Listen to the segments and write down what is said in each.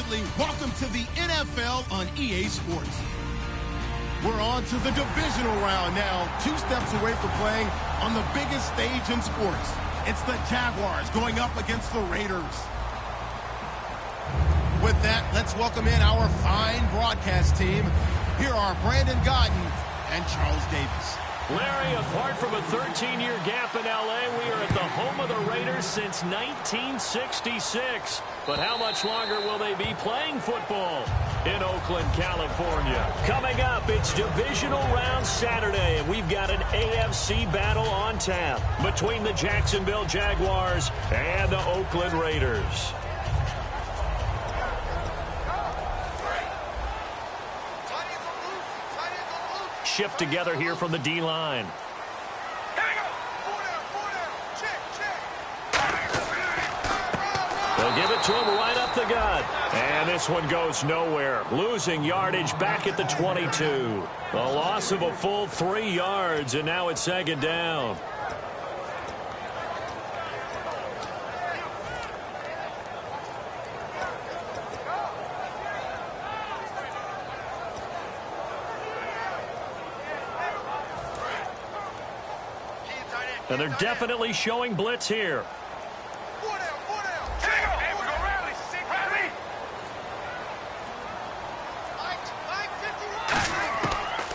family. Welcome to the NFL on EA Sports. We're on to the divisional round now, 2 steps away from playing on the biggest stage in sports. It's the Jaguars going up against the Raiders. With that, let's welcome in our fine broadcast team. Here are Brandon Godden and Charles Davis. Larry, apart from a 13-year gap in L.A., we are at the home of the Raiders since 1966. But how much longer will they be playing football in Oakland, California? Coming up, it's Divisional Round Saturday, and we've got an AFC battle on tap between the Jacksonville Jaguars and the Oakland Raiders. Shift together here from the D-line. They'll give it to him right up the gut. And this one goes nowhere. Losing yardage back at the 22. A loss of a full 3 yards, and now it's second down. And they're definitely showing blitz here.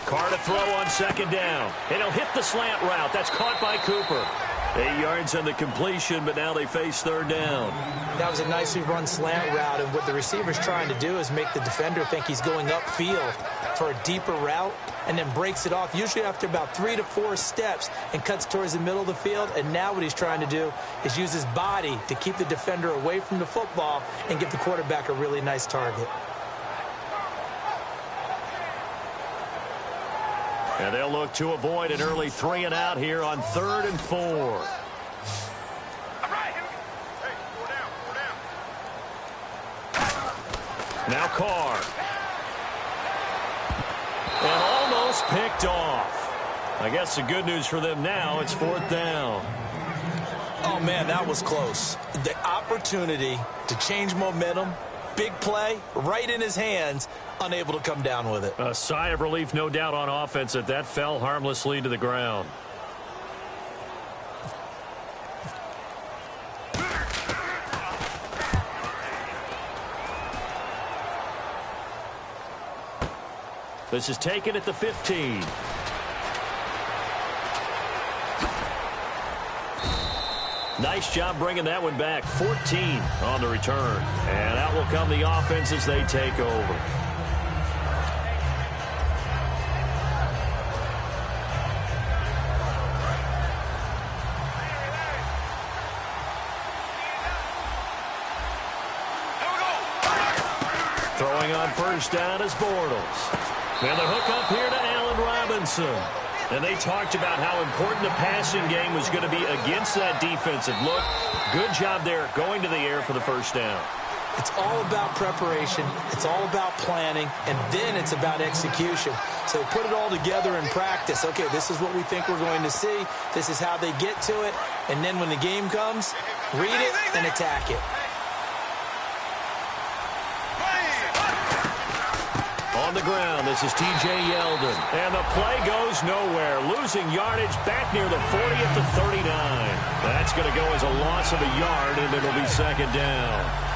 Carr to throw on second down. And he'll hit the slant route. That's caught by Cooper. 8 yards on the completion, but now they face third down. That was a nicely run slant route, and what the receiver's trying to do is make the defender think he's going upfield for a deeper route, and then breaks it off, usually after about 3 to 4 steps, and cuts towards the middle of the field. And now what he's trying to do is use his body to keep the defender away from the football and give the quarterback a really nice target. And they'll look to avoid an early 3 and out here on 3rd and 4. Now Carr. And almost picked off. I guess the good news for them now, it's 4th down. Oh, man, that was close. The opportunity to change momentum, big play, right in his hands, unable to come down with it. A sigh of relief, no doubt, on offense that fell harmlessly to the ground. This is taken at the 15. Nice job bringing that one back. 14 on the return. And out will come the offense as they take over. Throwing on first down is Bortles. And the hook up here to Allen Robinson. And they talked about how important the passing game was going to be against that defensive look. Good job there going to the air for the first down. It's all about preparation. It's all about planning. And then it's about execution. So put it all together in practice. Okay, this is what we think we're going to see. This is how they get to it. And then when the game comes, read it and attack it. On the ground, this is T.J. Yeldon. And the play goes nowhere. Losing yardage back near the 40 at the 39. That's going to go as a loss of a yard, and it'll be second down.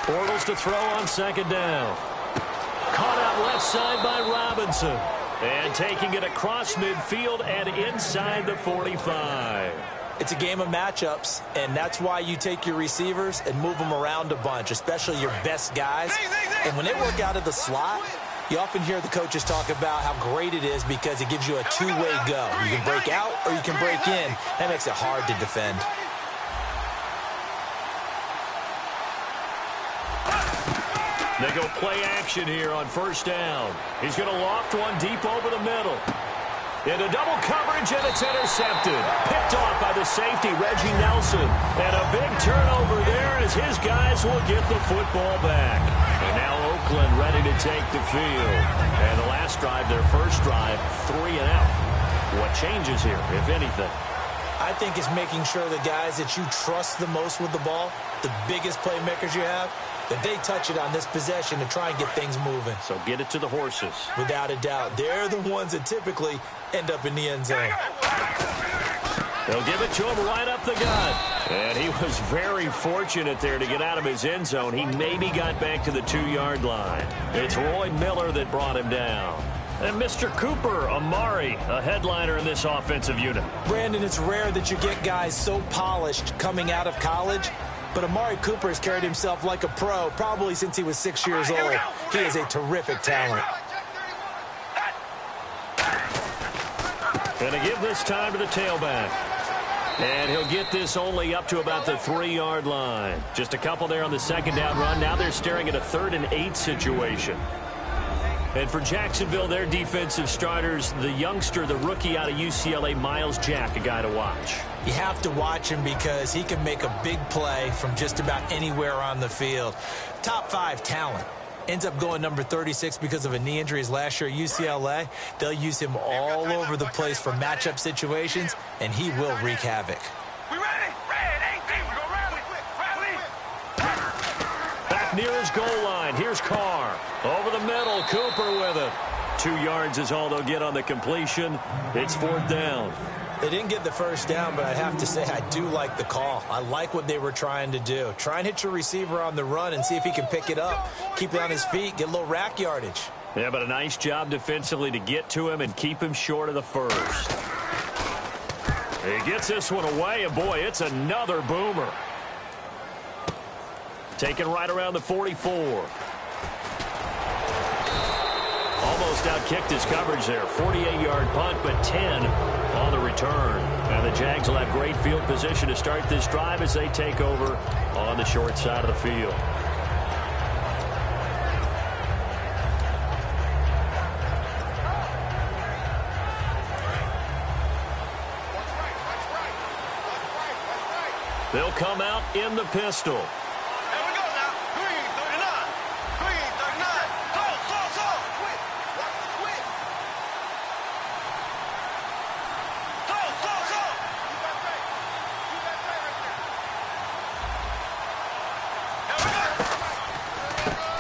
Bortles to throw on second down. Caught out left side by Robinson. And taking it across midfield and inside the 45. It's a game of matchups, and that's why you take your receivers and move them around a bunch, especially your best guys. And when they work out of the slot, you often hear the coaches talk about how great it is because it gives you a two-way go. You can break out or you can break in. That makes it hard to defend. They go play action here on first down. He's going to loft one deep over the middle. Into double coverage, and it's intercepted. Picked off by the safety, Reggie Nelson. And a big turnover there as his guys will get the football back. And now Oakland ready to take the field. And the last drive, their first drive, 3 and out. What changes here, if anything? I think it's making sure the guys that you trust the most with the ball, the biggest playmakers you have, that they touch it on this possession to try and get things moving. So get it to the horses. Without a doubt. They're the ones that typically end up in the end zone. They'll give it to him right up the gut. And he was very fortunate there to get out of his end zone. He maybe got back to the 2-yard line. It's Roy Miller that brought him down. And Mr. Cooper Amari, a headliner in this offensive unit. Brandon, it's rare that you get guys so polished coming out of college. But Amari Cooper has carried himself like a pro probably since he was 6 years old. He is a terrific talent. Going to give this time to the tailback. And he'll get this only up to about the 3-yard line. Just a couple there on the second down run. Now they're staring at a 3rd and 8 situation. And for Jacksonville, their defensive starters, the youngster, the rookie out of UCLA, Miles Jack, a guy to watch. You have to watch him because he can make a big play from just about anywhere on the field. Top 5 talent. Ends up going number 36 because of a knee injury his last year at UCLA. They'll use him all over the place for matchup situations, and he will wreak havoc. Back near his goal line. Here's Carr. Over the middle, Cooper with it. 2 yards is all they'll get on the completion. It's 4th down. They didn't get the first down, but I have to say I do like the call. I like what they were trying to do. Try and hit your receiver on the run and see if he can pick it up. Keep it on his feet, get a little rack yardage. Yeah, but a nice job defensively to get to him and keep him short of the first. He gets this one away, and boy, it's another boomer. Taken right around the 44. Almost outkicked his coverage there. 48-yard punt, but 10 on the return. And the Jags will have great field position to start this drive as they take over on the short side of the field. They'll come out in the pistol.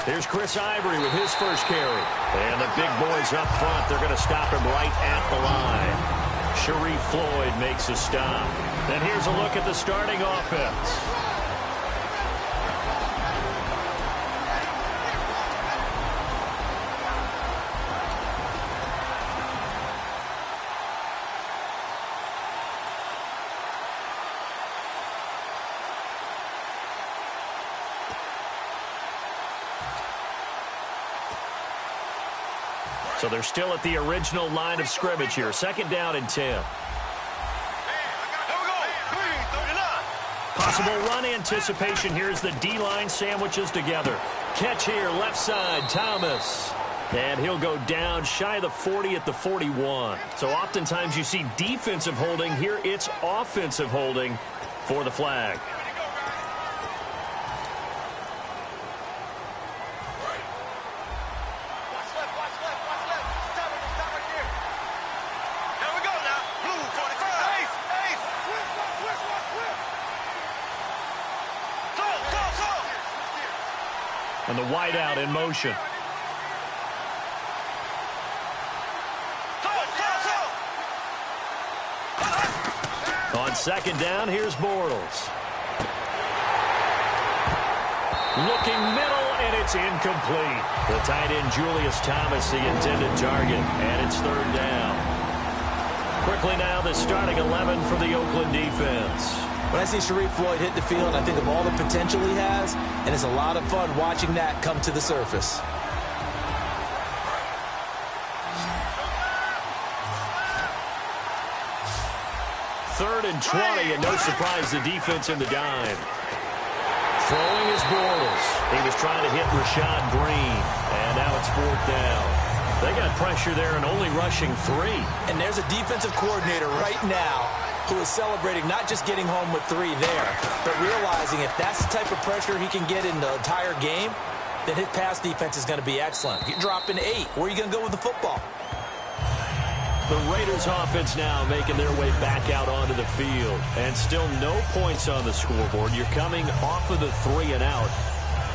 Here's Chris Ivory with his first carry. And the big boys up front, they're going to stop him right at the line. Sharif Floyd makes a stop. And here's a look at the starting offense. So they're still at the original line of scrimmage here. 2nd down and 10. Possible run anticipation. Here's the D-line sandwiches together. Catch here, left side, Thomas. And he'll go down shy of the 40 at the 41. So oftentimes you see defensive holding. Here it's offensive holding for the flag. And the wideout in motion. On 2nd down, here's Bortles. Looking middle, and it's incomplete. The tight end, Julius Thomas, the intended target, and it's third down. Quickly now, the starting 11 for the Oakland defense. When I see Sharif Floyd hit the field, I think of all the potential he has, and it's a lot of fun watching that come to the surface. Third and 20, and no surprise, the defense in the dime. Throwing is Bortles. He was trying to hit Rashad Green, and now it's fourth down. They got pressure there and only rushing 3. And there's a defensive coordinator right now who is celebrating not just getting home with 3 there, but realizing if that's the type of pressure he can get in the entire game, then his pass defense is going to be excellent. You're dropping 8. Where are you going to go with the football? The Raiders offense now making their way back out onto the field. And still no points on the scoreboard. You're coming off of the 3 and out.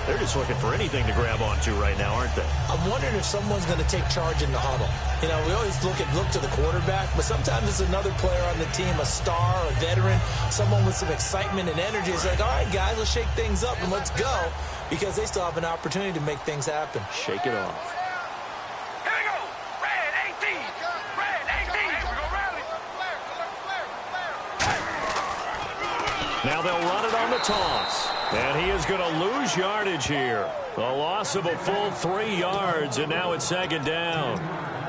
They're just looking for anything to grab onto right now, aren't they? I'm wondering if someone's going to take charge in the huddle. You know, we always look to the quarterback, but sometimes it's another player on the team, a star, a veteran, someone with some excitement and energy. It's like, all right, guys, let's shake things up and let's go, because they still have an opportunity to make things happen. Shake it off. Now they'll run it on the toss. And he is going to lose yardage here. A loss of a full 3 yards, and now it's second down.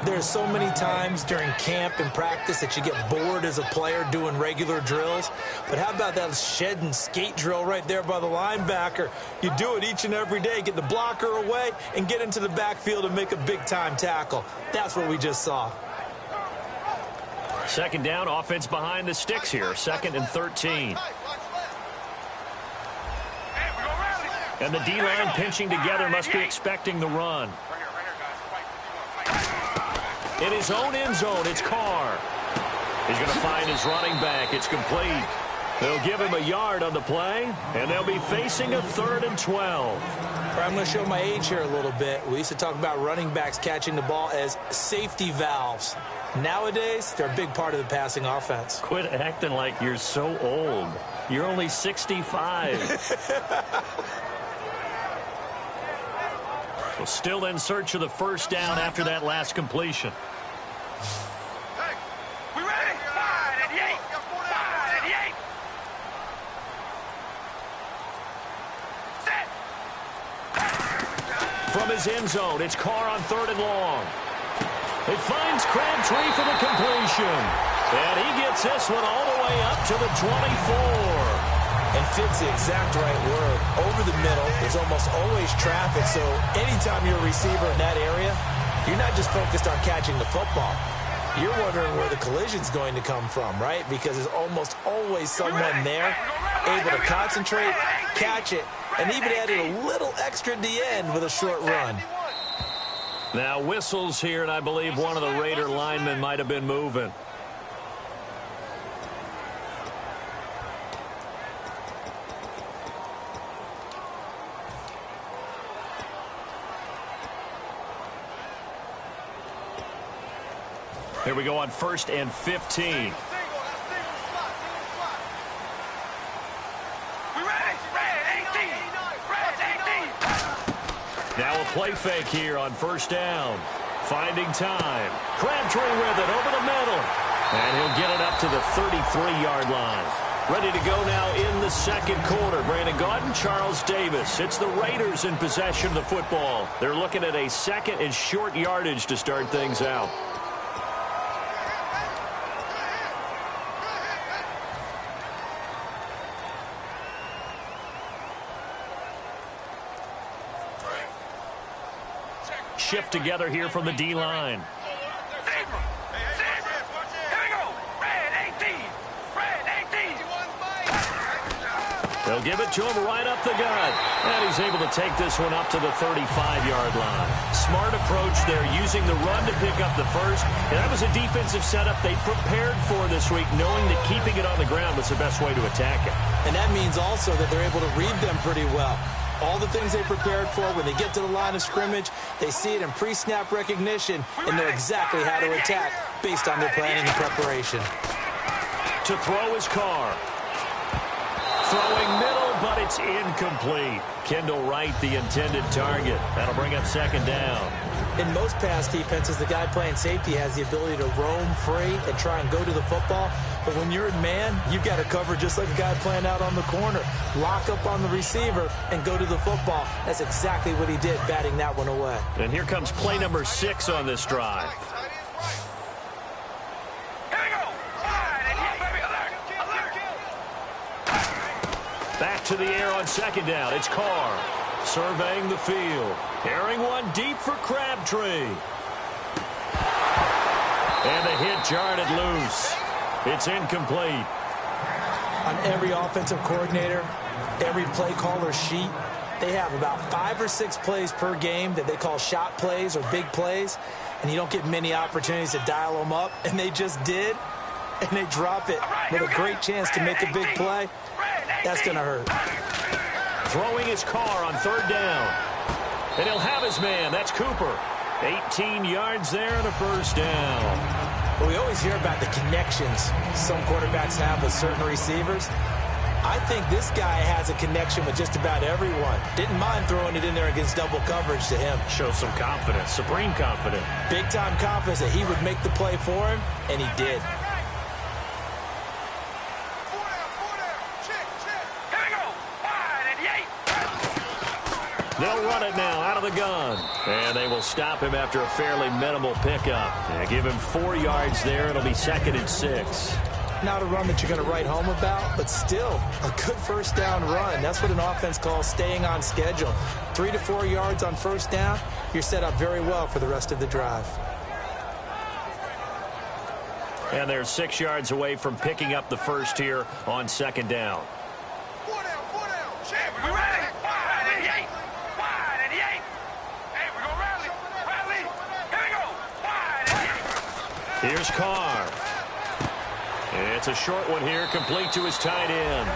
There's so many times during camp and practice that you get bored as a player doing regular drills. But how about that shed and skate drill right there by the linebacker? You do it each and every day. Get the blocker away and get into the backfield and make a big-time tackle. That's what we just saw. Second down, offense behind the sticks here. 2nd and 13. And the D-line pinching together, must be expecting the run. In his own end zone, it's Carr. He's going to find his running back. It's complete. They'll give him a yard on the play, and they'll be facing a 3rd and 12. I'm going to show my age here a little bit. We used to talk about running backs catching the ball as safety valves. Nowadays, they're a big part of the passing offense. Quit acting like you're so old. You're only 65. Well, still in search of the first down after that last completion. Hey, we ready? 588. 588. Set. From his end zone, it's Carr on 3rd and long. It finds Crabtree for the completion. And he gets this one all the way up to the 24. And fits the exact right word. Over the middle, there's almost always traffic, so anytime you're a receiver in that area, you're not just focused on catching the football. You're wondering where the collision's going to come from, right? Because there's almost always someone there able to concentrate, catch it, and even added a little extra at the end with a short run. Now whistles here, and I believe one of the Raider linemen might have been moving. Here we go on 1st and 15. Now a play fake here on 1st down. Finding time. Crabtree with it over the middle. And he'll get it up to the 33-yard line. Ready to go now in the 2nd quarter. Brandon Gaudin, Charles Davis. It's the Raiders in possession of the football. They're looking at a 2nd and short yardage to start things out. Shift together here from the D-line. They'll give it to him right up the gut. And he's able to take this one up to the 35-yard line. Smart approach there, using the run to pick up the first. And that was a defensive setup they prepared for this week, knowing that keeping it on the ground was the best way to attack it. And that means also that they're able to read them pretty well. All the things they prepared for, when they get to the line of scrimmage, they see it in pre-snap recognition and know exactly how to attack based on their planning and preparation. To throw is Carr. Throwing middle, but it's incomplete. Kendall Wright, the intended target. That'll bring up second down. In most pass defenses, the guy playing safety has the ability to roam free and try and go to the football. But when you're in man, you've got to cover just like a guy playing out on the corner. Lock up on the receiver and go to the football. That's exactly what he did, batting that one away. And here comes play number 6 on this drive. Back to the air on second down. It's Carr surveying the field. Airing one deep for Crabtree. And the hit jarred it loose. It's incomplete. On every offensive coordinator, every play caller sheet, they have about 5 or 6 plays per game that they call shot plays or big plays, and you don't get many opportunities to dial them up, and they just did, and they drop it with a great chance to make a big play. That's going to hurt. Throwing his Carr on third down. And he'll have his man. That's Cooper. 18 yards there and a first down. Well, we always hear about the connections some quarterbacks have with certain receivers. I think this guy has a connection with just about everyone. Didn't mind throwing it in there against double coverage to him. Shows some confidence, supreme confidence. Big-time confidence that he would make the play for him, and he did. They'll run it now out of the gun. And they will stop him after a fairly minimal pickup. And give him 4 yards there. It'll be 2nd and 6. Not a run that you're going to write home about, but still a good first down run. That's what an offense calls staying on schedule. 3 to 4 yards on first down, you're set up very well for the rest of the drive. And they're 6 yards away from picking up the first here on second down. Here's Carr. It's a short one here, complete to his tight end.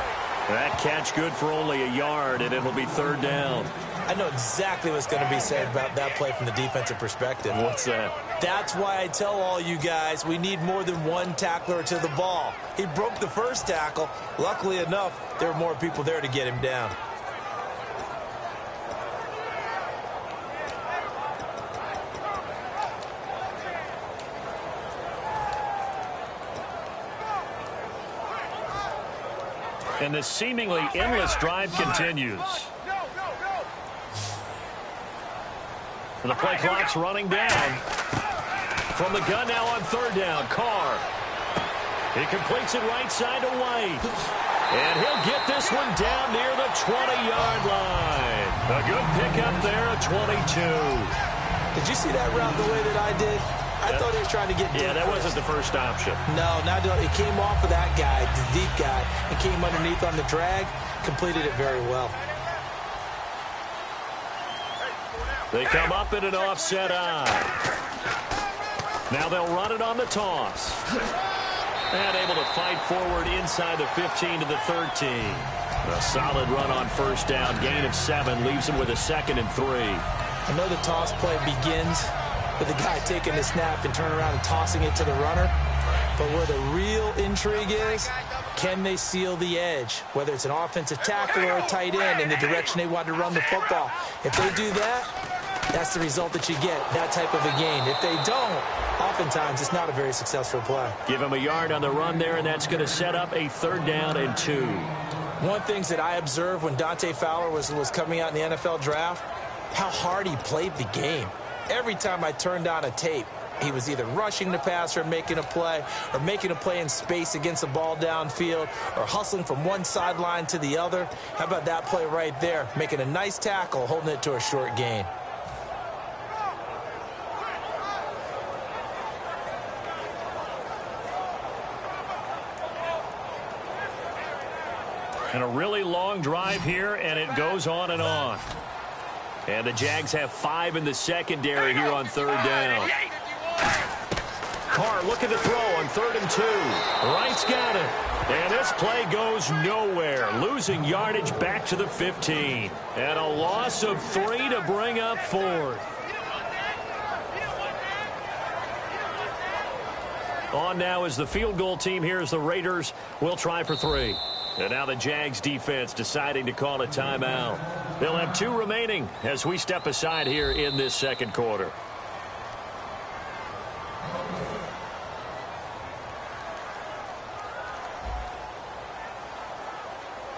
That catch good for only a yard, and it'll be third down. I know exactly what's going to be said about that play from the defensive perspective. What's that? That's why I tell all you guys we need more than one tackler to the ball. He broke the first tackle. Luckily enough, there were more people there to get him down. And the seemingly endless drive continues. And the play clock's running down. From the gun now on third down, Carr. He completes it right side to White. And he'll get this one down near the 20-yard line. A good pickup there at 22. Did you see that route the way that I did? I thought he was trying to get deep. Yeah, that wasn't the first option. No, it came off of that guy, the deep guy, and came underneath on the drag, completed it very well. They come up in an offset eye. Now they'll run it on the toss. And able to fight forward inside the 15 to the 13. A solid run on first down. Gain of 7 leaves him with a 2nd and 3. I know the toss play begins with the guy taking the snap and turning around and tossing it to the runner. But where the real intrigue is, can they seal the edge? Whether it's an offensive tackle or a tight end in the direction they want to run the football. If they do that, that's the result that you get, that type of a gain. If they don't, oftentimes it's not a very successful play. Give him a yard on the run there, and that's going to set up a 3rd down and 2. One of the things that I observed when Dante Fowler was coming out in the NFL draft, how hard he played the game. Every time I turned on a tape, he was either rushing the passer, making a play, or making a play in space against the ball downfield, or hustling from one sideline to the other. How about that play right there? Making a nice tackle, holding it to a short gain. And a really long drive here, and it goes on and on. And the Jags have 5 in the secondary here on 3rd down. Carr looking to throw on 3rd and 2. Wright's got it. And this play goes nowhere. Losing yardage back to the 15. And a loss of 3 to bring up 4th. On now is the field goal team here as the Raiders will try for 3. And now the Jags defense deciding to call a timeout. They'll have 2 remaining as we step aside here in this second quarter.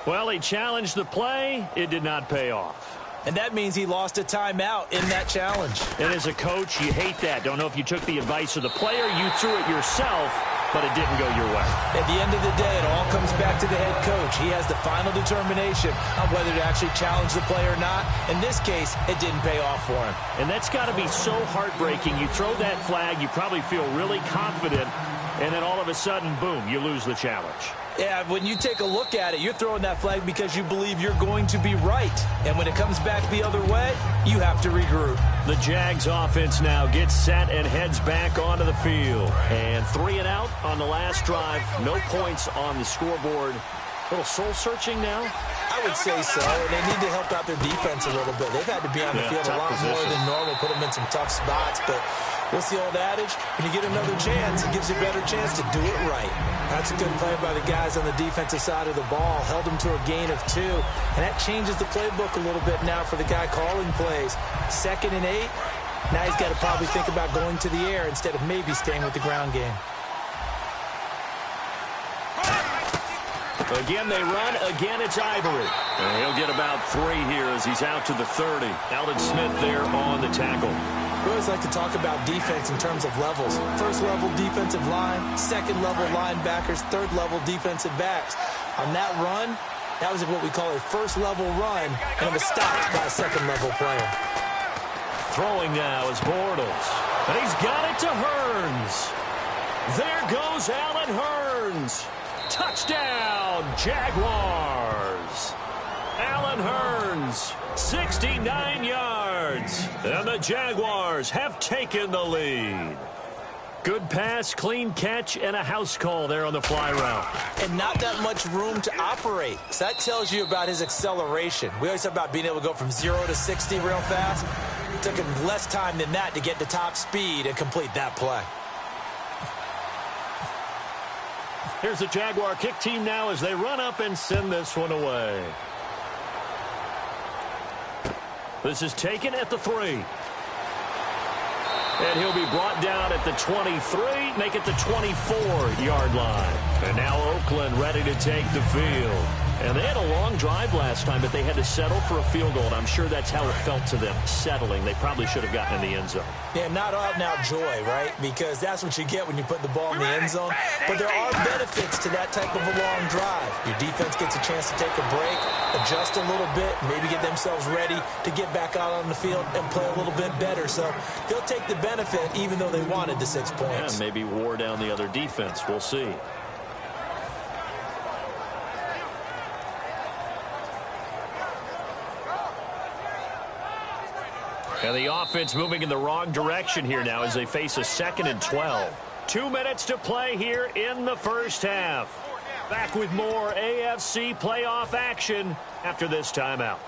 Well, he challenged the play. It did not pay off. And that means he lost a timeout in that challenge. And as a coach, you hate that. Don't know if you took the advice of the player, you threw it yourself, but it didn't go your way. At the end of the day, it all comes back to the head coach. He has the final determination on whether to actually challenge the play or not. In this case, it didn't pay off for him. And that's got to be so heartbreaking. You throw that flag, you probably feel really confident, and then all of a sudden, boom, you lose the challenge. Yeah, when you take a look at it, you're throwing that flag because you believe you're going to be right. And when it comes back the other way, you have to regroup. The Jags offense now gets set and heads back onto the field. And 3 and out on the last drive. No points on the scoreboard. A little soul-searching now? I would say so, and they need to help out their defense a little bit. They've had to be on the field a lot more than normal, put them in some tough spots. But what's the old adage? When you get another chance, it gives you a better chance to do it right. That's a good play by the guys on the defensive side of the ball. Held them to a gain of 2, and that changes the playbook a little bit now for the guy calling plays. 2nd and 8, now he's got to probably think about going to the air instead of maybe staying with the ground game. Again, they run. Again, it's Ivory. And he'll get about 3 here as he's out to the 30. Alden Smith there on the tackle. We always like to talk about defense in terms of levels. First level defensive line, second level linebackers, third level defensive backs. On that run, that was what we call a first level run, and it was stopped by a second level player. Throwing now is Bortles. And he's got it to Hearns. There goes Allen Hearns. Touchdown, Jaguars. Allen Hearns, 69 yards. And the Jaguars have taken the lead. Good pass, clean catch, and a house call there on the fly route. And not that much room to operate. So that tells you about his acceleration. We always talk about being able to go from 0 to 60 real fast. It took him less time than that to get to top speed and complete that play. Here's the Jaguar kick team now as they run up and send this one away. This is taken at the 3. And he'll be brought down at the 23, make it the 24-yard line. And now Oakland ready to take the field. And they had a long drive last time, but they had to settle for a field goal. And I'm sure that's how it felt to them, settling. They probably should have gotten in the end zone. Yeah, not out-and-out joy, right? Because that's what you get when you put the ball in the end zone. But there are benefits to that type of a long drive. Your defense gets a chance to take a break, adjust a little bit, maybe get themselves ready to get back out on the field and play a little bit better. So they'll take the benefit even though they wanted the 6 points. Yeah, maybe wore down the other defense. We'll see. And the offense moving in the wrong direction here now as they face a 2nd and 12. 2 minutes to play here in the first half. Back with more AFC playoff action after this timeout.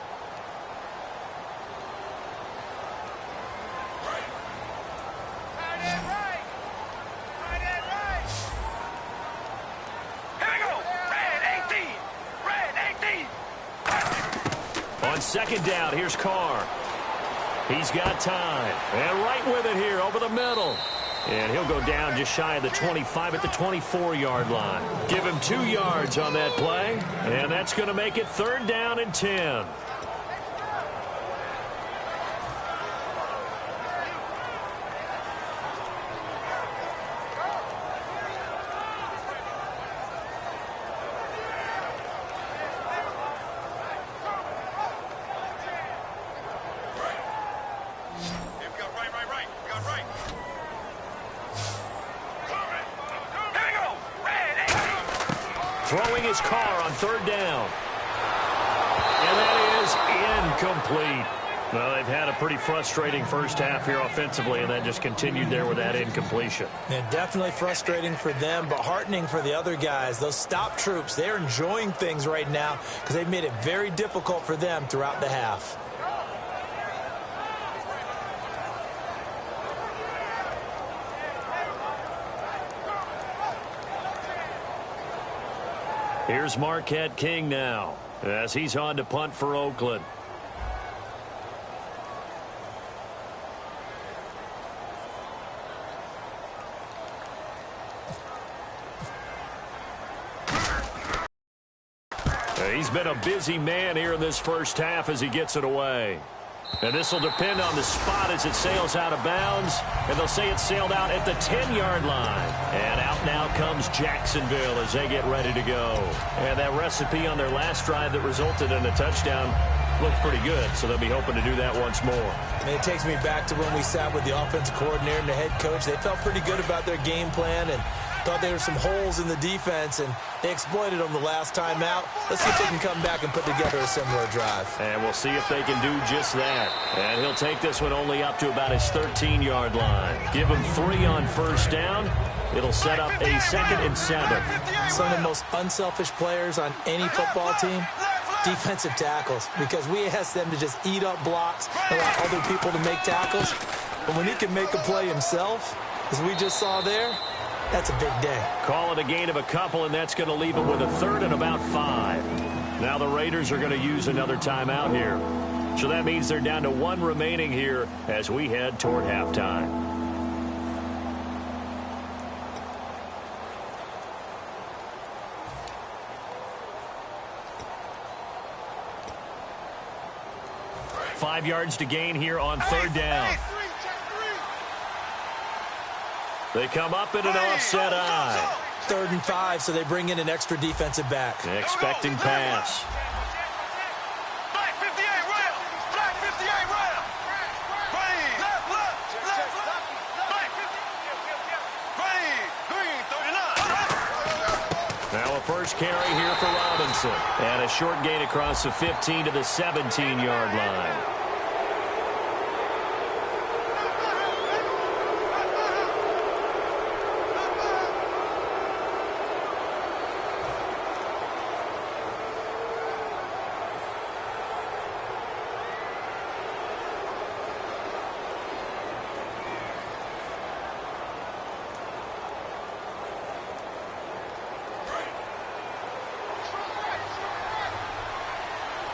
On 2nd down, here's Carr. He's got time. And right with it here over the middle. And he'll go down just shy of the 25 at the 24-yard line. Give him 2 yards on that play. And that's going to make it 3rd down and 10. Throwing his Carr on 3rd down. And that is incomplete. Well, they've had a pretty frustrating first half here offensively, and that just continued there with that incompletion. Yeah, definitely frustrating for them, but heartening for the other guys. Those stop troops, they're enjoying things right now because they've made it very difficult for them throughout the half. Here's Marquette King now as he's on to punt for Oakland. He's been a busy man here in this first half as he gets it away. And this will depend on the spot as it sails out of bounds. And they'll say it sailed out at the 10-yard line. And out now comes Jacksonville as they get ready to go. And that recipe on their last drive that resulted in a touchdown looked pretty good. So they'll be hoping to do that once more. And it takes me back to when we sat with the offensive coordinator and the head coach. They felt pretty good about their game plan and thought there were some holes in the defense, and they exploited them the last time out. Let's see if they can come back and put together a similar drive. And we'll see if they can do just that. And he'll take this one only up to about his 13-yard line. Give him 3 on first down. It'll set up a 2nd and 7. Some of the most unselfish players on any football team, defensive tackles, because we ask them to just eat up blocks, allow other people to make tackles. But when he can make a play himself, as we just saw there, that's a big day. Call it a gain of a couple, and that's going to leave him with a 3rd and about 5. Now the Raiders are going to use another timeout here. So that means they're down to 1 remaining here as we head toward halftime. Five yards to gain here on 3rd down. They come up in an offset eye. 3rd and 5, so they bring in an extra defensive back. Expecting pass. Black 58 rail. Black 58 rail. Green. Left. Black 50. Green. 39. Now a first carry here for Robinson. And a short gain across the 15 to the 17-yard line.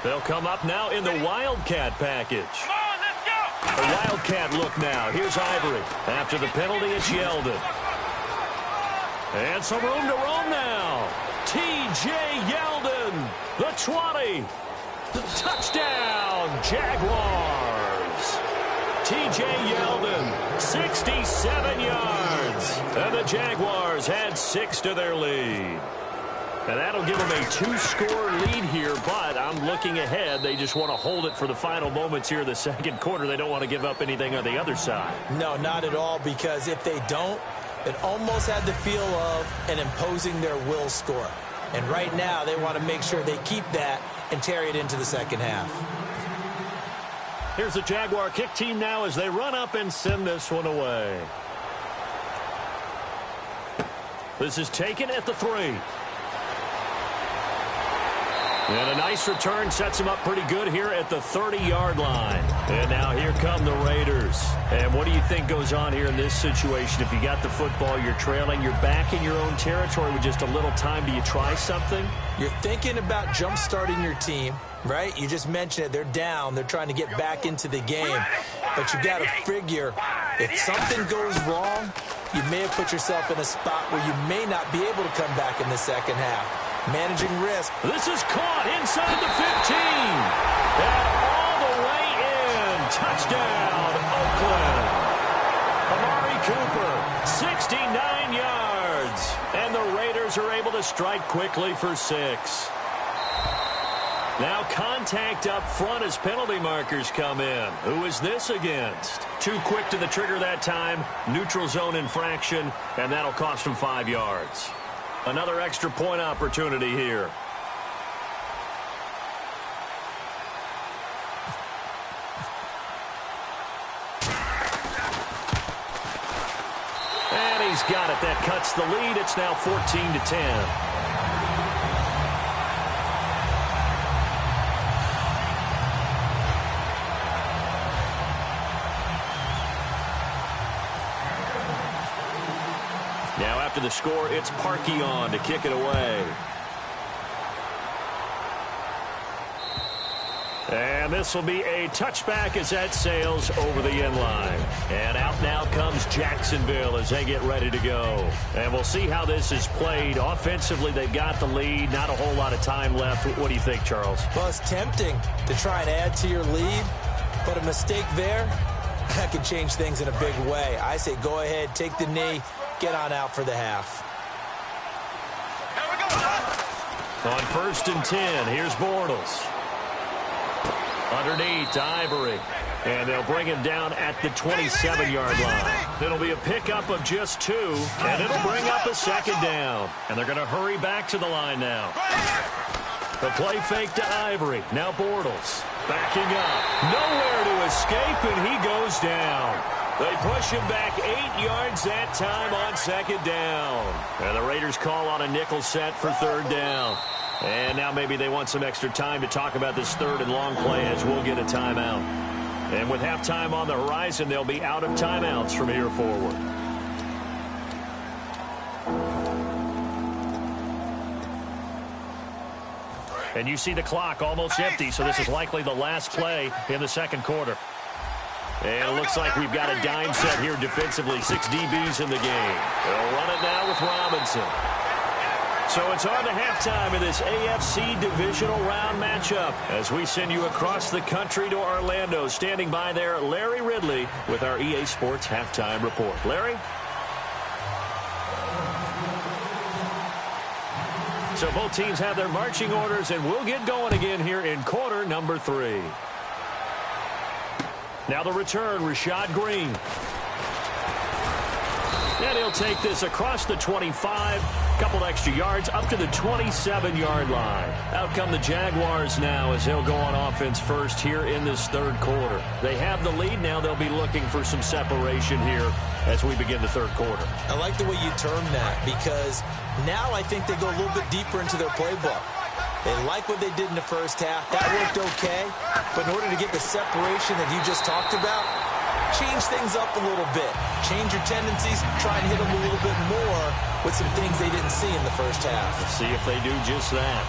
They'll come up now in the Wildcat package. Come on, let's go. A Wildcat look now. Here's Ivory. After the penalty, it's Yeldon. And some room to roam now. T.J. Yeldon, the 20. Touchdown, Jaguars. T.J. Yeldon, 67 yards. And the Jaguars had 6 to their lead. And that'll give them a 2-score lead here, but I'm looking ahead. They just want to hold it for the final moments here in the second quarter. They don't want to give up anything on the other side. No, not at all, because if they don't, it almost had the feel of an imposing their will score. And right now, they want to make sure they keep that and carry it into the second half. Here's the Jaguar kick team now as they run up and send this one away. This is taken at the 3. And a nice return sets him up pretty good here at the 30-yard line. And now here come the Raiders. And what do you think goes on here in this situation? If you got the football, you're trailing, you're back in your own territory with just a little time. Do you try something? You're thinking about jump-starting your team, right? You just mentioned it. They're down. They're trying to get back into the game. But you got to figure, if something goes wrong, you may have put yourself in a spot where you may not be able to come back in the second half. Managing risk. This is caught inside the 15. And all the way in. Touchdown, Oakland. Amari Cooper, 69 yards. And the Raiders are able to strike quickly for 6. Now contact up front as penalty markers come in. Who is this against? Too quick to the trigger that time. Neutral zone infraction, and that'll cost him 5 yards. Another extra point opportunity here. And he's got it. That cuts the lead. It's now 14-10. Now after the score, it's Parkey on to kick it away. And this will be a touchback as that sails over the end line. And out now comes Jacksonville as they get ready to go. And we'll see how this is played. Offensively, they've got the lead. Not a whole lot of time left. What do you think, Charles? Well, it's tempting to try and add to your lead, but a mistake there, that can change things in a big way. I say go ahead, take the knee, get on out for the half. On 1st and 10, here's Bortles. Underneath to Ivory. And they'll bring him down at the 27-yard line. It'll be a pickup of just 2, and it'll bring up a 2nd down. And they're going to hurry back to the line now. The play fake to Ivory. Now Bortles backing up. Nowhere to escape, and he goes down. They push him back 8 yards that time on 2nd down. And the Raiders call on a nickel set for 3rd down. And now maybe they want some extra time to talk about this 3rd and long play as we'll get a timeout. And with halftime on the horizon, they'll be out of timeouts from here forward. And you see the clock almost empty, so this is likely the last play in the 2nd quarter. And it looks like we've got a dime set here defensively. 6 DBs in the game. They'll run it now with Robinson. So it's on to halftime of this AFC Divisional Round matchup as we send you across the country to Orlando. Standing by there, Larry Ridley with our EA Sports Halftime Report. Larry? So both teams have their marching orders, and we'll get going again here in quarter number 3. Now the return, Rashad Green. And he'll take this across the 25, couple extra yards, up to the 27-yard line. Out come the Jaguars now as they'll go on offense first here in this 3rd quarter. They have the lead now. They'll be looking for some separation here as we begin the 3rd quarter. I like the way you term that because now I think they go a little bit deeper into their playbook. They like what they did in the first half. That worked okay. But in order to get the separation that you just talked about, change things up a little bit. Change your tendencies. Try and hit them a little bit more with some things they didn't see in the first half. Let's see if they do just that.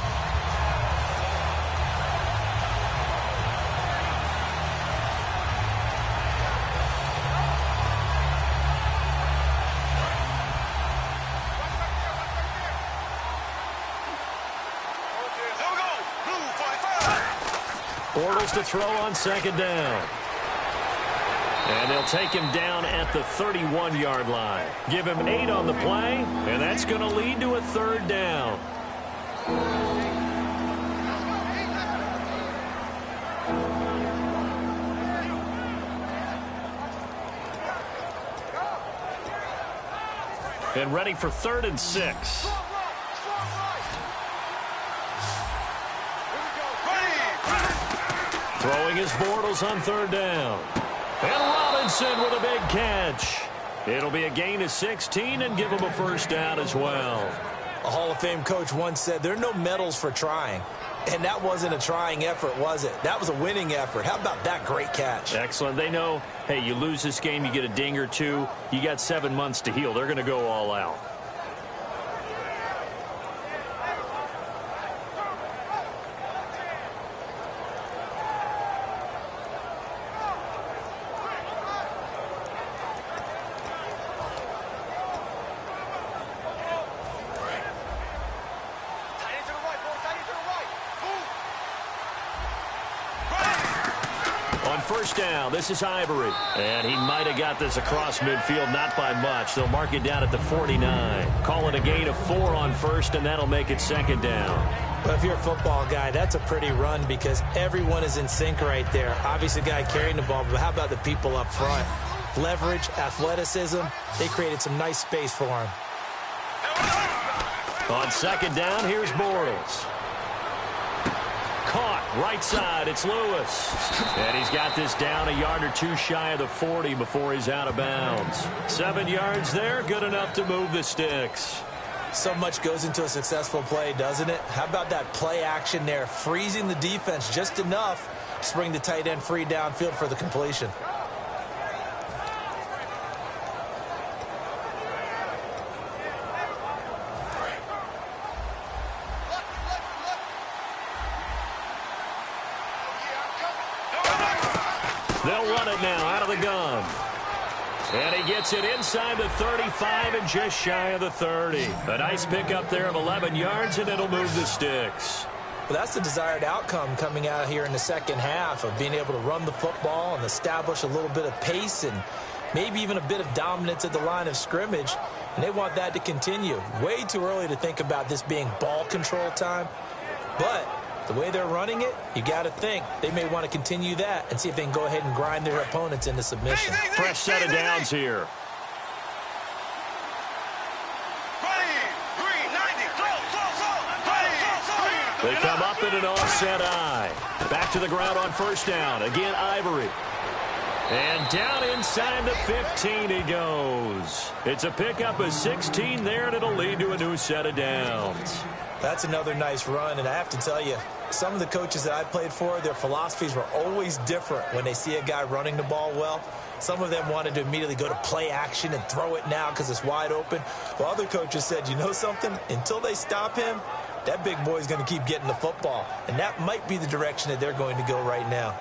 Bortles to throw on 2nd down. And they'll take him down at the 31-yard line. Give him 8 on the play, and that's going to lead to a 3rd down. And ready for 3rd and 6. Throwing his Bortles on 3rd down. And Robinson with a big catch. It'll be a gain of 16 and give him a 1st down as well. A Hall of Fame coach once said there are no medals for trying. And that wasn't a trying effort, was it? That was a winning effort. How about that great catch? Excellent. They know, hey, you lose this game, you get a ding or 2. You got 7 months to heal. They're going to go all out. First down. This is Ivory. And he might have got this across midfield, not by much. They'll mark it down at the 49. Call it a gain of 4 on 1st, and that'll make it 2nd down. But if you're a football guy, that's a pretty run because everyone is in sync right there. Obviously, the guy carrying the ball, but how about the people up front? Leverage, athleticism, they created some nice space for him. On 2nd down, here's Bortles. Caught right side. It's Lewis. And he's got this down a yard or 2 shy of the 40 before he's out of bounds. 7 yards there. Good enough to move the sticks. So much goes into a successful play, doesn't it? How about that play action there? Freezing the defense just enough to bring the tight end free downfield for the completion. it now out of the gun. And he gets it inside the 35 and just shy of the 30. A nice pickup there of 11 yards, and it'll move the sticks. Well, that's the desired outcome coming out here in the second half of being able to run the football and establish a little bit of pace and maybe even a bit of dominance at the line of scrimmage. And they want that to continue. Way too early to think about this being ball control time. But the way they're running it, you got to think they may want to continue that and see if they can go ahead and grind their opponents into submission. Fresh set of downs here. They come up in an offset eye. Back to the ground on first down. Again, Ivory. And down inside the 15 he goes. It's a pickup of 16 there, and it'll lead to a new set of downs. That's another nice run, and I have to tell you, some of the coaches that I played for, their philosophies were always different when they see a guy running the ball well. Some of them wanted to immediately go to play action and throw it now because it's wide open. While other coaches said, you know something? Until they stop him, that big boy is going to keep getting the football. And that might be the direction that they're going to go right now.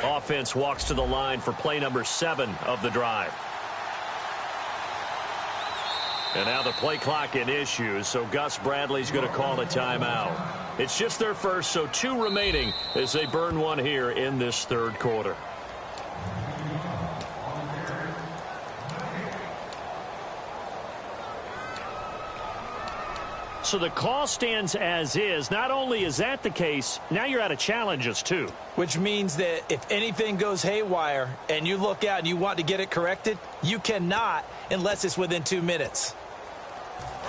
Offense walks to the line for play number 7 of the drive. And now the play clock in issues, so Gus Bradley's going to call a timeout. It's just their first, so 2 remaining as they burn one here in this third quarter. So the call stands as is. Not only is that the case, now you're out of challenges too. Which means that if anything goes haywire and you look out and you want to get it corrected, you cannot unless it's within 2 minutes.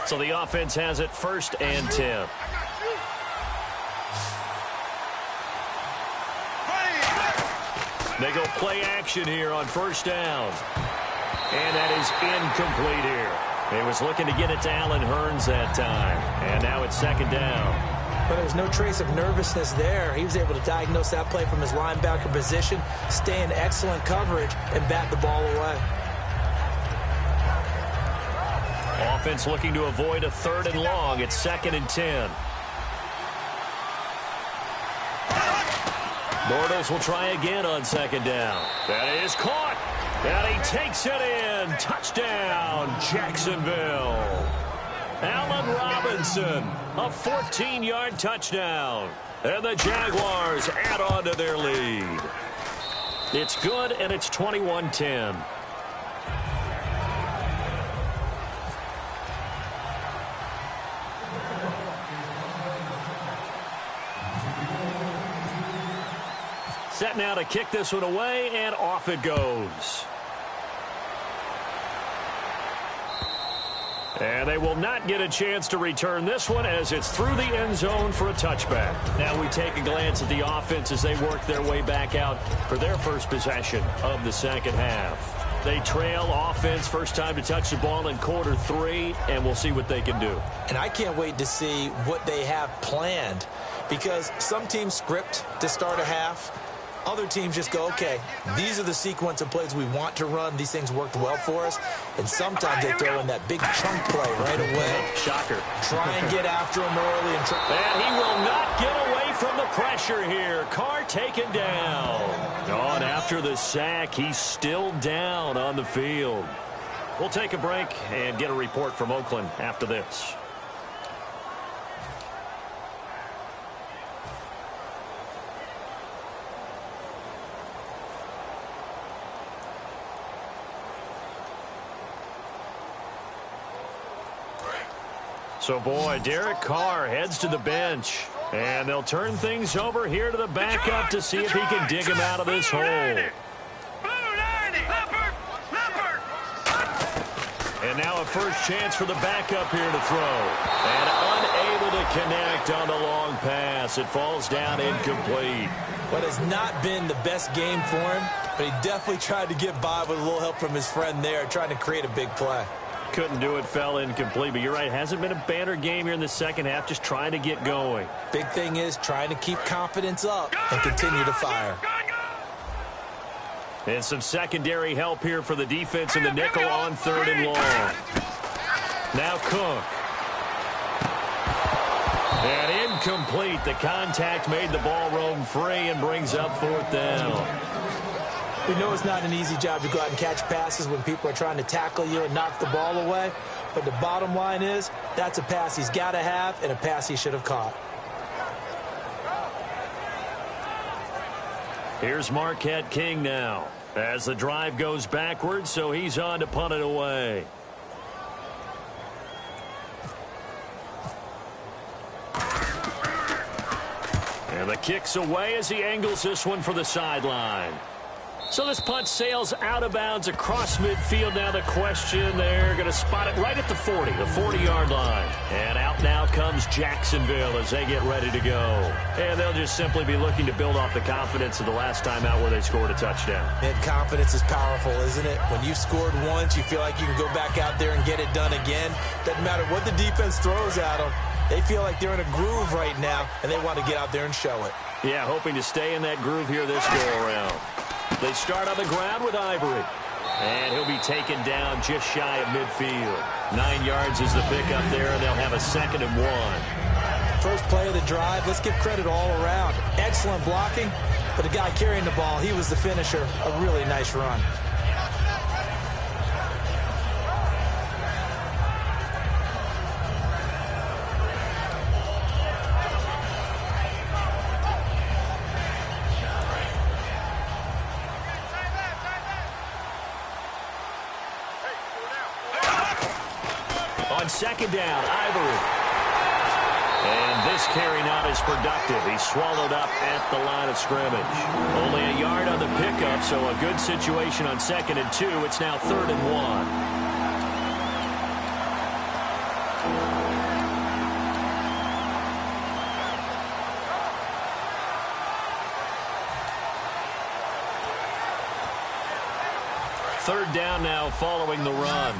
So the offense has it 1st and 10. They go play action here on first down. And that is incomplete here. He was looking to get it to Allen Hurns that time. And now it's 2nd down. But there's no trace of nervousness there. He was able to diagnose that play from his linebacker position, stay in excellent coverage, and bat the ball away. Offense looking to avoid a 3rd and long. It's 2nd and 10. Bortles will try again on 2nd down. That is caught. And he takes it in. Touchdown, Jacksonville. Allen Robinson, a 14-yard touchdown. And the Jaguars add on to their lead. It's good, and it's 21-10. Set now to kick this one away, and off it goes. And they will not get a chance to return this one as it's through the end zone for a touchback. Now we take a glance at the offense as they work their way back out for their first possession of the second half. They trail offense, first time to touch the ball in quarter 3, and we'll see what they can do. And I can't wait to see what they have planned, because some teams script to start a half. Other teams just go, okay, these are the sequence of plays we want to run. These things worked well for us. And sometimes they throw in that big chunk play right away. Shocker. Try and get after him early. And he will not get away from the pressure here. Carr taken down. On after the sack, he's still down on the field. We'll take a break and get a report from Oakland after this. So, boy, Derek Carr heads to the bench. And they'll turn things over here to the backup to see if he can dig him out of this hole. And now a first chance for the backup here to throw. And unable to connect on the long pass. It falls down incomplete. What has not been the best game for him, but he definitely tried to get by with a little help from his friend there, trying to create a big play. Couldn't do it, fell incomplete. But you're right, hasn't been a banner game here in the second half, just trying to get going. Big thing is trying to keep confidence up and continue to fire. And some secondary help here for the defense in the nickel on 3rd and long. Now Cook. And incomplete. The contact made the ball roam free and brings up 4th down. We know it's not an easy job to go out and catch passes when people are trying to tackle you and knock the ball away. But the bottom line is, that's a pass he's got to have and a pass he should have caught. Here's Marquette King now as the drive goes backwards, so he's on to punt it away. And the kick's away as he angles this one for the sideline. So this punt sails out of bounds across midfield. Now the question, they're going to spot it right at the 40, the 40-yard line. And out now comes Jacksonville as they get ready to go. And they'll just simply be looking to build off the confidence of the last time out where they scored a touchdown. And confidence is powerful, isn't it? When you've scored once, you feel like you can go back out there and get it done again. Doesn't matter what the defense throws at them. They feel like they're in a groove right now, and they want to get out there and show it. Yeah, hoping to stay in that groove here this go-around. They start on the ground with Ivory. And he'll be taken down just shy of midfield. 9 yards is the pickup there, and they'll have a 2nd and 1. First play of the drive, let's give credit all around. Excellent blocking, but the guy carrying the ball, he was the finisher. A really nice run. On 2nd down, Ivory. And this carry not as productive. He's swallowed up at the line of scrimmage. Only a yard on the pickup, so a good situation on 2nd and 2. It's now 3rd and 1. Third down now following the run.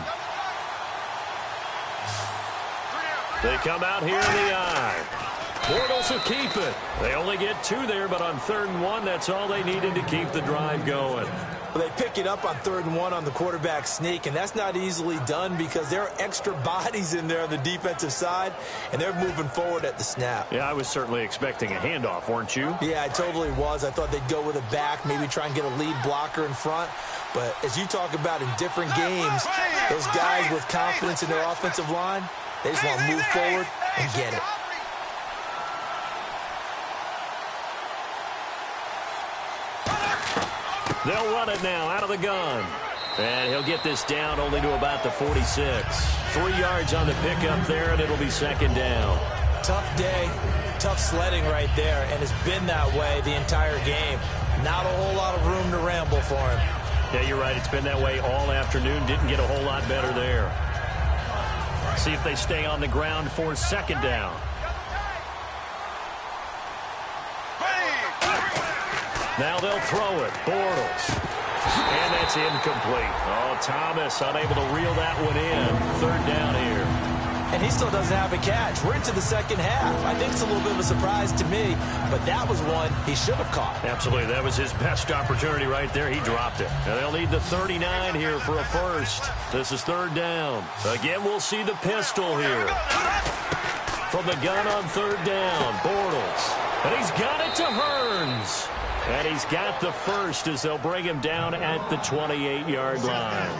They come out here in the eye. Bortles will keep it. They only get 2 there, but on 3rd and 1, that's all they needed to keep the drive going. Well, they pick it up on 3rd and 1 on the quarterback sneak, and that's not easily done because there are extra bodies in there on the defensive side, and they're moving forward at the snap. Yeah, I was certainly expecting a handoff, weren't you? Yeah, I totally was. I thought they'd go with a back, maybe try and get a lead blocker in front. But as you talk about in different games, those guys with confidence in their offensive line, they just want to move forward and get it. They'll run it now out of the gun. And he'll get this down only to about the 46. 3 yards on the pickup there, and it'll be 2nd down. Tough day, tough sledding right there, and it's been that way the entire game. Not a whole lot of room to ramble for him. Yeah, you're right. It's been that way all afternoon. Didn't get a whole lot better there. See if they stay on the ground for 2nd down. Now they'll throw it. Bortles. And that's incomplete. Oh, Thomas unable to reel that one in. 3rd down here. And he still doesn't have a catch. We're into the second half. I think it's a little bit of a surprise to me, but that was one he should have caught. Absolutely. That was his best opportunity right there. He dropped it. And they'll need the 39 here for a first. This is 3rd down. Again, we'll see the pistol here. From the gun on 3rd down, Bortles. And he's got it to Hearns. And he's got the first as they'll bring him down at the 28-yard line.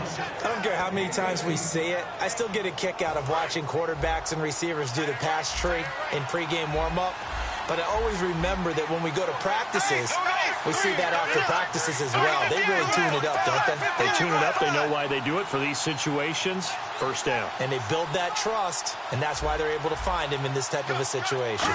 I don't care how many times we see it. I still get a kick out of watching quarterbacks and receivers do the pass tree in pregame warm-up. But I always remember that when we go to practices, we see that after practices as well. They really tune it up, don't they? They tune it up. They know why they do it for these situations. 1st down. And they build that trust, and that's why they're able to find him in this type of a situation.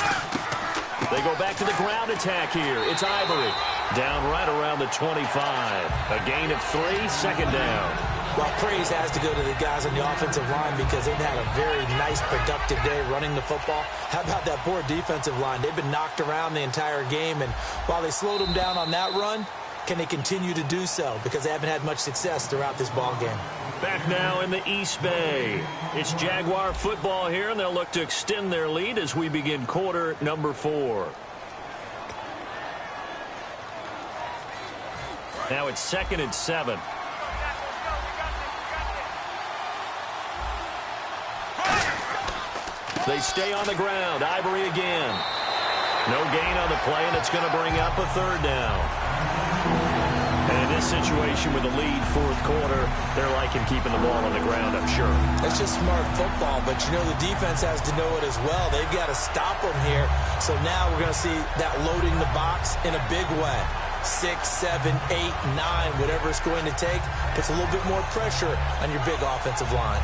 They go back to the ground attack here. It's Ivory. Down right around the 25. A gain of 3, 2nd down. Well, praise has to go to the guys on the offensive line because they've had a very nice, productive day running the football. How about that poor defensive line? They've been knocked around the entire game, and while they slowed them down on that run, can they continue to do so? Because they haven't had much success throughout this ball game. Back now in the East Bay. It's Jaguar football here, and they'll look to extend their lead as we begin quarter number 4. Now it's 2nd and 7. They stay on the ground. Ivory again. No gain on the play, and it's going to bring up a 3rd down. And in this situation with the lead 4th quarter, they're liking keeping the ball on the ground, I'm sure. It's just smart football, but you know the defense has to know it as well. They've got to stop them here. So now we're going to see that loading the box in a big way. 6, 7, 8, 9, whatever it's going to take, puts a little bit more pressure on your big offensive line.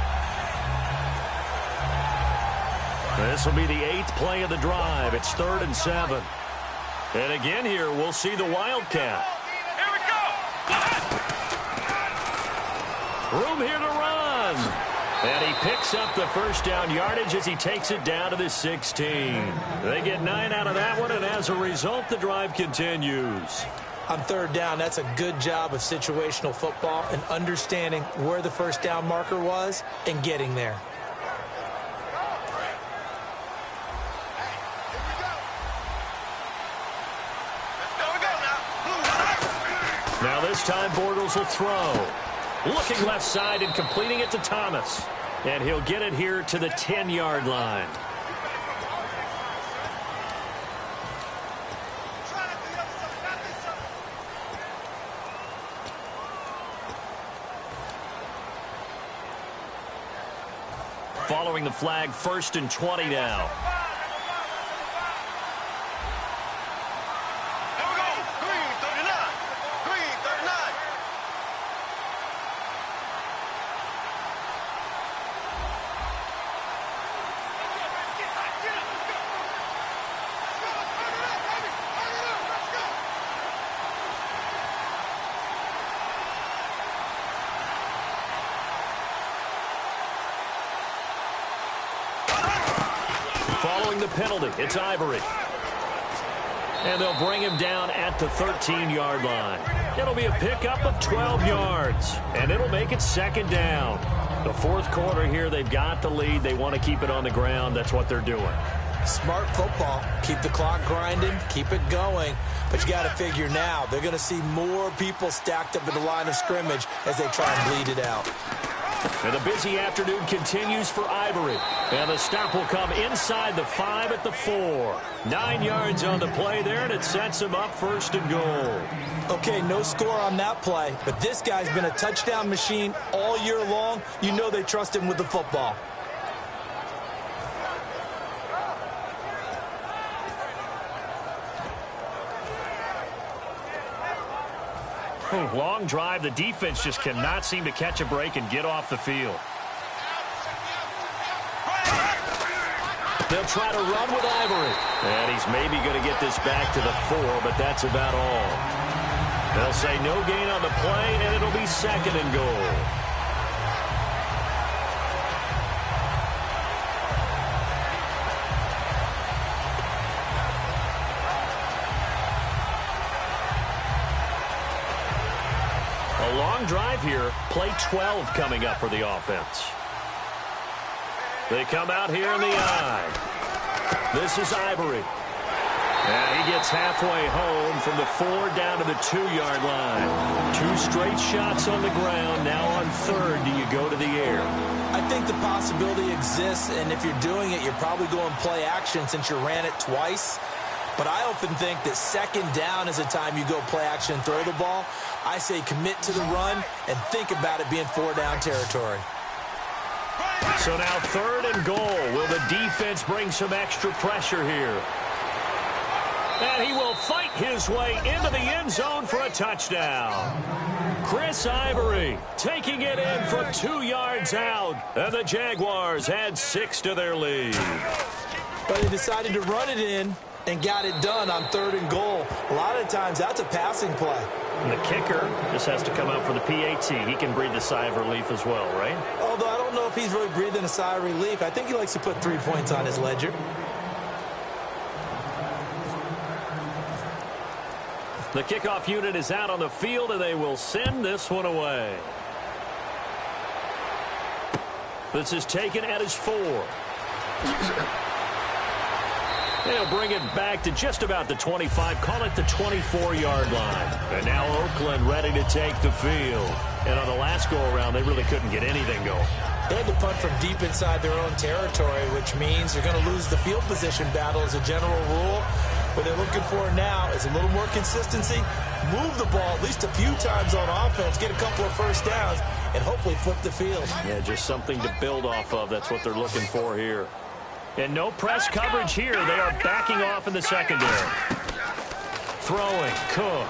This will be the 8th play of the drive. It's 3rd and 7. And again here, we'll see the Wildcat. Here we go. Room here to run. And he picks up the 1st down yardage as he takes it down to the 16. They get 9 out of that one, and as a result, the drive continues. On 3rd down, that's a good job of situational football and understanding where the 1st down marker was and getting there. Now this time Bortles will throw. Looking left side and completing it to Thomas. And he'll get it here to the 10-yard line. Following the flag, 1st and 20 now. Following the penalty, it's Ivory. And they'll bring him down at the 13-yard line. It'll be a pickup of 12 yards, and it'll make it 2nd down. The 4th quarter here, they've got the lead. They want to keep it on the ground. That's what they're doing. Smart football. Keep the clock grinding. Keep it going. But you got to figure now, they're going to see more people stacked up in the line of scrimmage as they try and bleed it out. And the busy afternoon continues for Ivory. And the stop will come inside the 5 at the 4. 9 yards on the play there, and it sets him up 1st and goal. Okay, no score on that play, but this guy's been a touchdown machine all year long. You know they trust him with the football. Long drive. The defense just cannot seem to catch a break and get off the field. They'll try to run with Ivory. And he's maybe going to get this back to the 4, but that's about all. They'll say no gain on the play, and it'll be 2nd and goal. A long drive here. Play 12 coming up for the offense. They come out here in the I. This is Ivory. And he gets halfway home from the 4 down to the 2-yard line. 2 straight shots on the ground. Now on 3rd, do you go to the air? I think the possibility exists, and if you're doing it, you're probably going play action since you ran it twice. But I often think that 2nd down is the time you go play action and throw the ball. I say commit to the run and think about it being 4-down territory. So now 3rd and goal. Will the defense bring some extra pressure here? And he will fight his way into the end zone for a touchdown. Chris Ivory taking it in from 2 yards out. And the Jaguars add 6 to their lead. But they decided to run it in and got it done on 3rd and goal. A lot of times that's a passing play. And the kicker just has to come out for the PAT. He can breathe a sigh of relief as well, right? Although I don't know if he's really breathing a sigh of relief. I think he likes to put 3 points on his ledger. The kickoff unit is out on the field, and they will send this one away. This is taken at his 4. They'll bring it back to just about the 25, call it the 24-yard line. And now Oakland ready to take the field. And on the last go-around, they really couldn't get anything going. They had to punt from deep inside their own territory, which means they're going to lose the field position battle as a general rule. What they're looking for now is a little more consistency, move the ball at least a few times on offense, get a couple of first downs, and hopefully flip the field. Yeah, just something to build off of. That's what they're looking for here. And no press coverage here. They are backing off in the secondary. Throwing, Cook.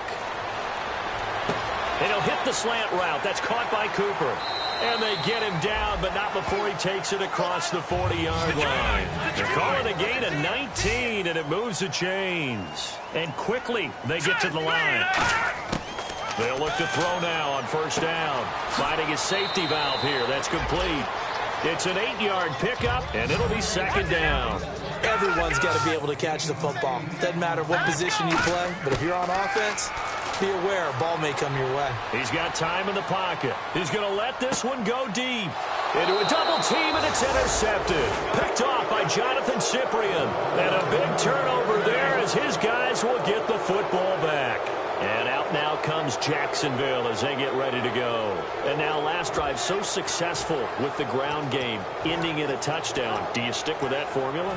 And he'll hit the slant route. That's caught by Cooper. And they get him down, but not before he takes it across the 40-yard line. They're calling a gain of 19, and it moves the chains. And quickly, they get to the line. They'll look to throw now on first down. Finding his safety valve here. That's complete. It's an 8-yard pickup, and it'll be second down. Everyone's got to be able to catch the football. Doesn't matter what position you play, but if you're on offense, be aware a ball may come your way. He's got time in the pocket. He's going to let this one go deep. Into a double team, and it's intercepted. Picked off by Jonathan Cyprien. And a big turnover there as his guys will get the football back. And out now comes Jacksonville as they get ready to go. And now last drive so successful with the ground game, ending in a touchdown. Do you stick with that formula?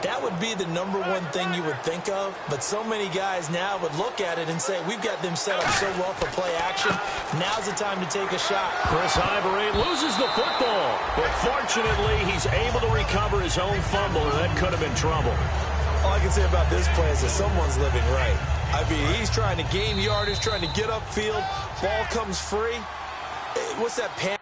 That would be the number one thing you would think of, but so many guys now would look at it and say, we've got them set up so well for play action. Now's the time to take a shot. Chris Ivory loses the football, but fortunately he's able to recover his own fumble, and that could have been trouble. All I can say about this play is that someone's living right. I mean, he's trying to gain yardage, trying to get upfield. Ball comes free. What's that pan?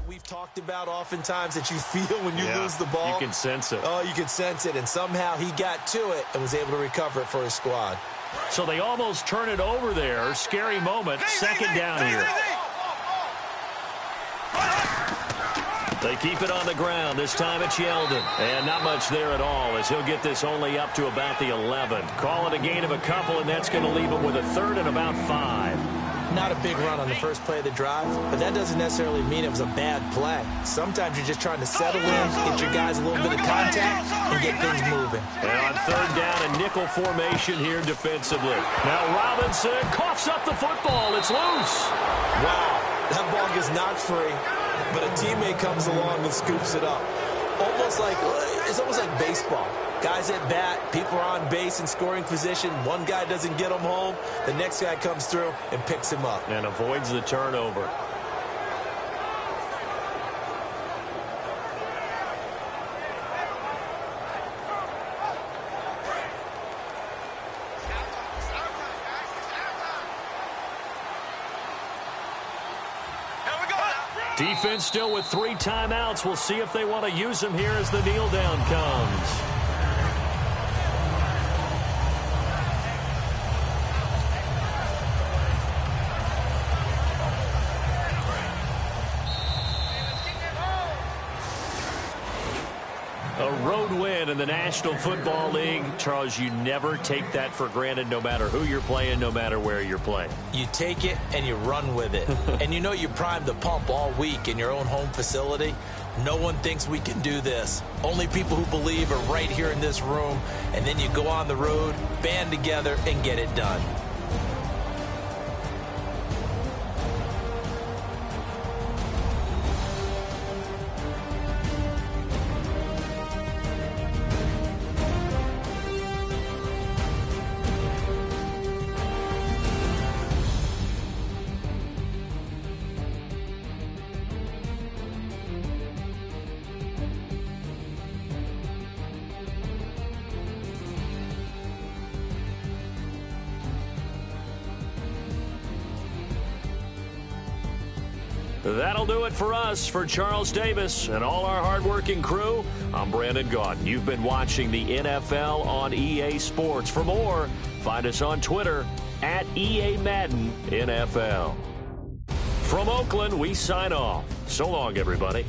We've talked about oftentimes that you feel when you lose the ball. You can sense it. Oh, you can sense it, and somehow he got to it and was able to recover it for his squad. So they almost turn it over there. Scary moment. Second down here. They keep it on the ground. This time it's Yeldon. And not much there at all as he'll get this only up to about the 11. Call it a gain of a couple, and that's going to leave him with a third and about 5. Not a big run on the first play of the drive, but that doesn't necessarily mean it was a bad play. Sometimes you're just trying to settle in, get your guys a little bit of contact, and get things moving. And on third down, a nickel formation here defensively. Now Robinson coughs up the football. It's loose. Wow, that ball gets knocked free, but a teammate comes along and scoops it up. It's almost like baseball. Guys at bat, people are on base in scoring position. One guy doesn't get him home. The next guy comes through and picks him up. And avoids the turnover. Defense still with 3 timeouts. We'll see if they want to use them here as the kneel down comes. A road win in the National Football League. Charles, you never take that for granted no matter who you're playing, no matter where you're playing. You take it and you run with it. And you know you primed the pump all week in your own home facility. No one thinks we can do this. Only people who believe are right here in this room. And then you go on the road, band together, and get it done. That'll do it for us. For Charles Davis and all our hardworking crew, I'm Brandon Gaudin. You've been watching the NFL on EA Sports. For more, find us on Twitter at EA Madden NFL. From Oakland, we sign off. So long, everybody.